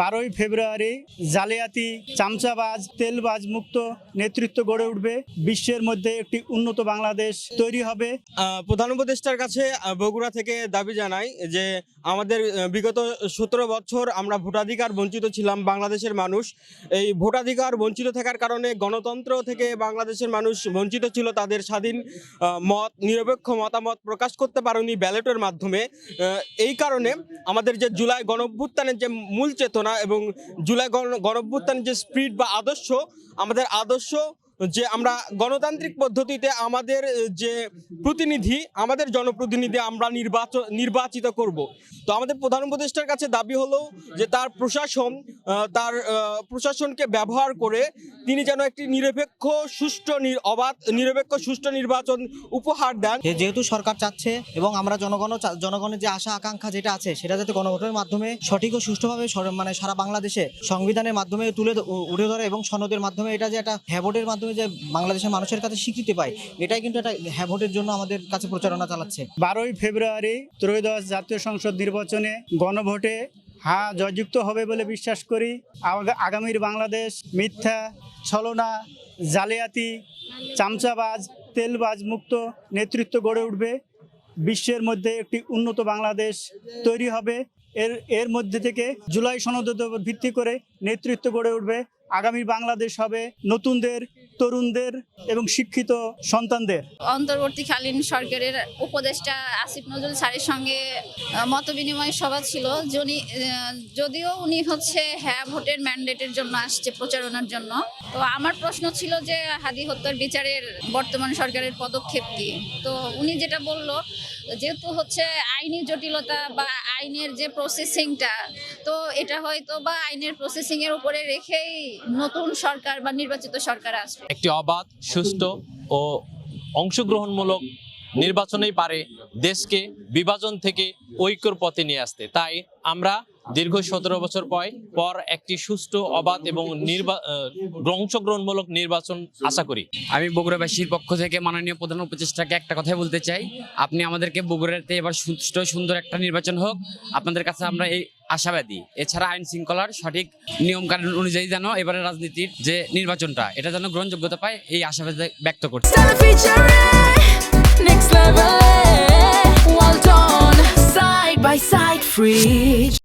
12ই ফেব্রুয়ারি জালিয়াতি, চামচাবাজ, তেলবাজ মুক্ত নেতৃত্ব গড়ে উঠবে। বিশ্বের মধ্যে একটি উন্নত বাংলাদেশ তৈরি হবে। প্রধান উপদেষ্টার কাছে বগুড়া থেকে দাবি জানাই যে আমাদের বিগত 17 বছর আমরা ভোটাধিকার বঞ্চিত ছিলাম। বাংলাদেশের মানুষ এই ভোটাধিকার বঞ্চিত থাকার কারণে গণতন্ত্র থেকে বাংলাদেশের মানুষ বঞ্চিত ছিল। তাদের স্বাধীন নিরপেক্ষ মতামত প্রকাশ করতে পারেনি ব্যালটের মাধ্যমে। এই কারণে আমাদের যে জুলাই গণঅভ্যুত্থানের যে মূল চেতনা এবং জুলাই গণঅভ্যুত্থানের যে স্পিরিট বা আদর্শ, আমাদের আদর্শ যে আমরা গণতান্ত্রিক পদ্ধতিতে আমাদের যে প্রতিনিধি, আমাদের জনপ্রতিনিধি আমরা নির্বাচিত করব। তো আমাদের প্রধান উপদেষ্টার কাছে দাবি হলো যে তার প্রশাসনকে ব্যবহার করে তিনি যেন একটি নিরপেক্ষ সুষ্ঠু নির্বাচন উপহার দেন। যেহেতু সরকার চাচ্ছে এবং আমরা জনগণের যে আশা আকাঙ্ক্ষা যেটা আছে সেটা যাতে গণভোটের মাধ্যমে সঠিক ও সুষ্ঠুভাবে সারা বাংলাদেশে সংবিধানের মাধ্যমে উঠে ধরে এবং সনদের মাধ্যমে এটা যে একটা ভোটের মাধ্যমে যে বাংলাদেশের মানুষের কাছে স্বীকৃতি পায়, এটাই কিন্তু একটা ভোটের জন্য আমাদের কাছে প্রচারণা চালাচ্ছে। 12ই ফেব্রুয়ারি ত্রয়োদশ জাতীয় সংসদ নির্বাচনে গণভোটে জয়যুক্ত হবে বলে বিশ্বাস করি। আগামীর বাংলাদেশ মিথ্যা, ছলনা, জালিয়াতি, চামচাবাজ, তেলবাজ মুক্ত নেতৃত্ব গড়ে উঠবে। বিশ্বের মধ্যে একটি উন্নত বাংলাদেশ তৈরি হবে। এর মধ্যে থেকে জুলাই সনদের উপর ভিত্তি করে নেতৃত্ব গড়ে উঠবে। আগামী বাংলাদেশ হবে নতুনদের, তরুণদের এবং শিক্ষিত সন্তানদের। অন্তর্বর্তীকালীন সরকারের উপদেষ্টা আসিফ নজরুল স্যারের সঙ্গে মতবিনিময় সভা ছিল। যদিও উনি ভোটের ম্যান্ডেটের জন্য আসছে, প্রচারণার জন্য। তো আমার প্রশ্ন ছিল যে হাদি হত্যার বিচারের বর্তমান সরকারের পদক্ষেপ কি। তো উনি যেটা বলল, যেহেতু আইনি জটিলতা বা আইনের যে প্রসেসিংটা, তো এটা হয়তো বা আইনের প্রসেসিং এর উপরে রেখেই নতুন সরকার বা নির্বাচিত সরকার আসবে। একটি অবাধ, সুষ্ঠু ও অংশগ্রহণমূলক নির্বাচনেই পারে দেশকে বিভাজন থেকে ঐক্যর পথে নিয়ে আসতে। তাই আমরা দীর্ঘ 17 বছর পর একটি সুষ্ঠু, অবাধ এবং অংশগ্রহণমূলক নির্বাচন আশা করি। আমি বগুড়াবাসীর পক্ষ থেকে মাননীয় প্রধান উপদেষ্টাকে একটা কথাই বলতে চাই, আপনি আমাদেরকে বগুড়াতে এবার সুন্দর একটা নির্বাচন হোক, আপনাদের কাছে আমরা এই আশাবাদী। এছাড়া আইন শৃঙ্খলার সঠিক নিয়ম কানুন অনুযায়ী যেন এবারে রাজনীতির যে নির্বাচনটা, এটা যেন গ্রহণযোগ্যতা পায়, এই আশাবাদ ব্যক্ত করছি। Next level, well done, side by side, free.